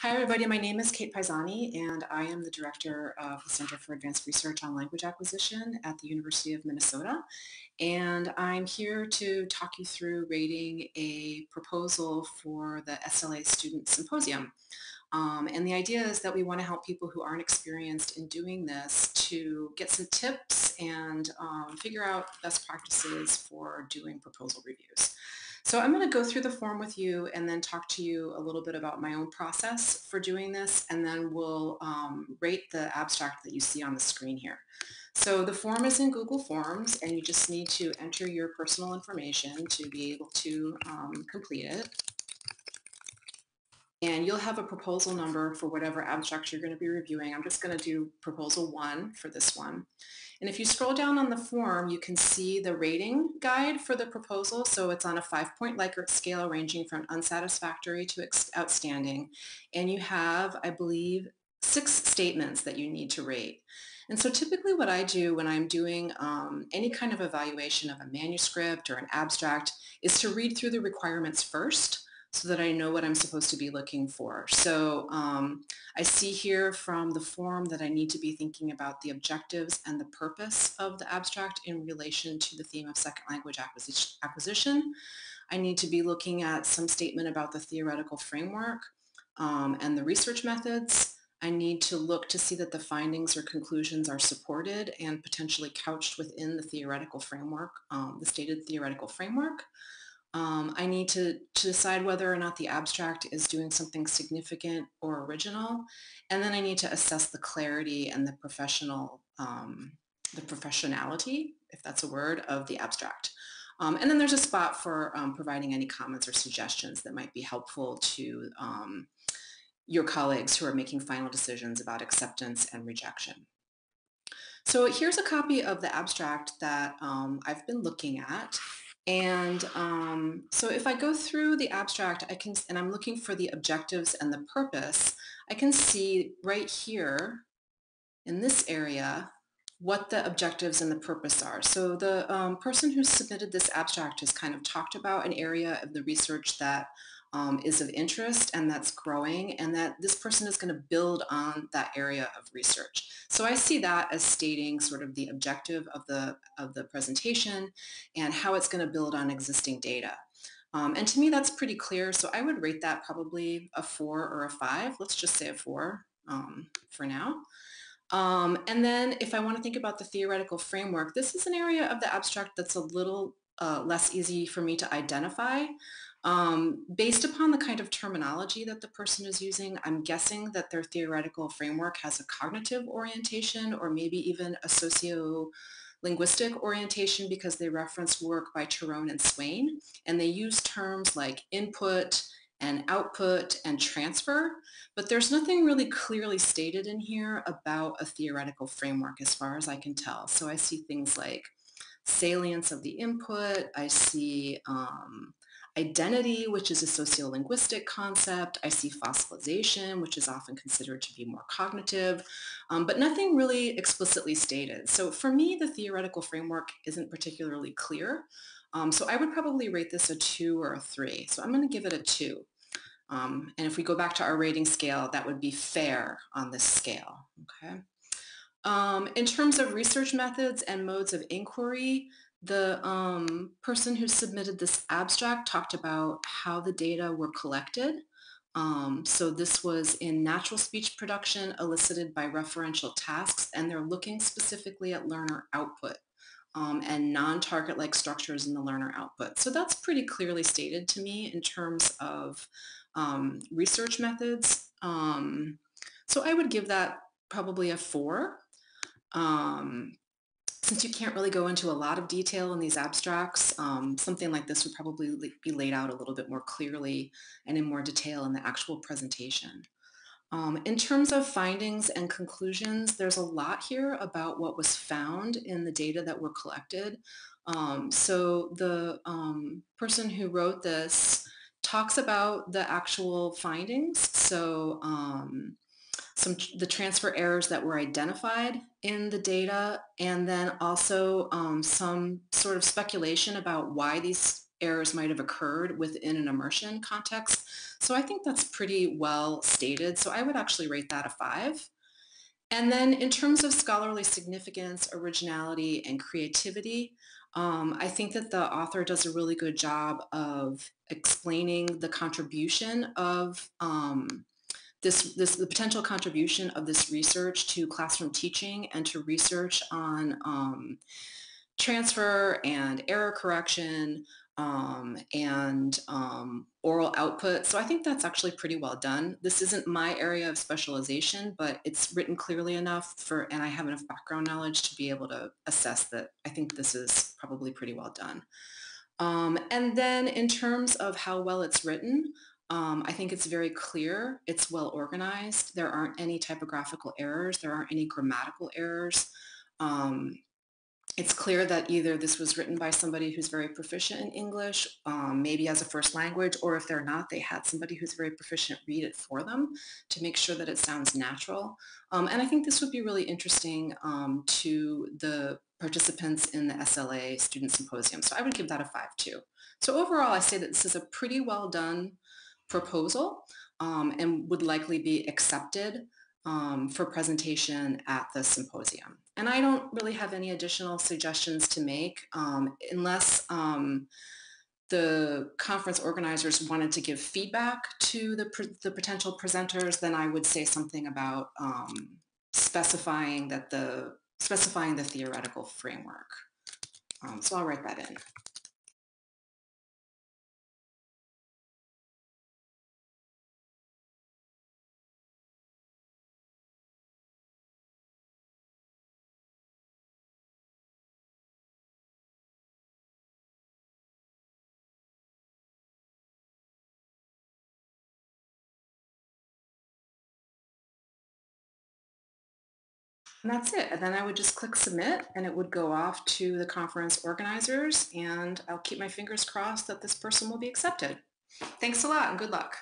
Hi everybody, my name is Kate Paesani and I am the Director of the Center for Advanced Research on Language Acquisition at the University of Minnesota. And I'm here to talk you through rating a proposal for the SLA Student Symposium. And the idea is that we want to help people who aren't experienced in doing this to get some tips and figure out best practices for doing proposal reviews. So I'm going to go through the form with you and then talk to you a little bit about my own process for doing this, and then we'll rate the abstract that you see on the screen here. So the form is in Google Forms, and you just need to enter your personal information to be able to complete it. And you'll have a proposal number for whatever abstract you're going to be reviewing. I'm just going to do proposal 1 for this one. And if you scroll down on the form, you can see the rating guide for the proposal. So it's on a 5-point Likert scale ranging from unsatisfactory to outstanding. And you have, I believe, 6 statements that you need to rate. And so typically what I do when I'm doing any kind of evaluation of a manuscript or an abstract is to read through the requirements first, so that I know what I'm supposed to be looking for. So I see here from the form that I need to be thinking about the objectives and the purpose of the abstract in relation to the theme of second language acquisition. I need to be looking at some statement about the theoretical framework and the research methods. I need to look to see that the findings or conclusions are supported and potentially couched within the theoretical framework, the stated theoretical framework. I need to decide whether or not the abstract is doing something significant or original, and then I need to assess the clarity and the professionality, if that's a word, of the abstract. And then there's a spot for providing any comments or suggestions that might be helpful to your colleagues who are making final decisions about acceptance and rejection. So here's a copy of the abstract that I've been looking at. And so if I go through the abstract, and I'm looking for the objectives and the purpose, I can see right here in this area what the objectives and the purpose are. So the person who submitted this abstract has kind of talked about an area of the research that is of interest and that's growing, and that this person is going to build on that area of research. So I see that as stating sort of the objective of the presentation and how it's going to build on existing data. And to me that's pretty clear, so I would rate that probably a 4 or a 5. Let's just say a 4 for now. And then if I want to think about the theoretical framework, this is an area of the abstract that's a little less easy for me to identify. Based upon the kind of terminology that the person is using, I'm guessing that their theoretical framework has a cognitive orientation or maybe even a socio-linguistic orientation, because they reference work by Tyrone and Swain, and they use terms like input and output and transfer, but there's nothing really clearly stated in here about a theoretical framework as far as I can tell. So I see things like salience of the input, I see identity, which is a sociolinguistic concept. I see fossilization, which is often considered to be more cognitive, but nothing really explicitly stated. So for me, the theoretical framework isn't particularly clear. So I would probably rate this a 2 or a 3. So I'm going to give it a 2. And if we go back to our rating scale, that would be fair on this scale. Okay. In terms of research methods and modes of inquiry, the person who submitted this abstract talked about how the data were collected. So this was in natural speech production elicited by referential tasks, and they're looking specifically at learner output and non-target-like structures in the learner output. So that's pretty clearly stated to me in terms of research methods. So I would give that probably a 4. Since you can't really go into a lot of detail in these abstracts, something like this would probably be laid out a little bit more clearly and in more detail in the actual presentation. In terms of findings and conclusions, there's a lot here about what was found in the data that were collected. So the person who wrote this talks about the actual findings. So the transfer errors that were identified in the data, and then also some sort of speculation about why these errors might have occurred within an immersion context. So I think that's pretty well stated. So I would actually rate that a 5. And then in terms of scholarly significance, originality, and creativity, I think that the author does a really good job of explaining the contribution of the potential contribution of this research to classroom teaching and to research on transfer and error correction and oral output. So I think that's actually pretty well done. This isn't my area of specialization, but it's written clearly enough and I have enough background knowledge to be able to assess that I think this is probably pretty well done. And then in terms of how well it's written, I think it's very clear, it's well organized, there aren't any typographical errors, there aren't any grammatical errors. It's clear that either this was written by somebody who's very proficient in English, maybe as a first language, or if they're not, they had somebody who's very proficient read it for them to make sure that it sounds natural. And I think this would be really interesting to the participants in the SLA Student Symposium. So I would give that a 5 too. So overall, I say that this is a pretty well done proposal and would likely be accepted for presentation at the symposium. And I don't really have any additional suggestions to make unless the conference organizers wanted to give feedback to the potential presenters, then I would say something about specifying the theoretical framework. So I'll write that in. And that's it. And then I would just click submit and it would go off to the conference organizers, and I'll keep my fingers crossed that this person will be accepted. Thanks a lot and good luck.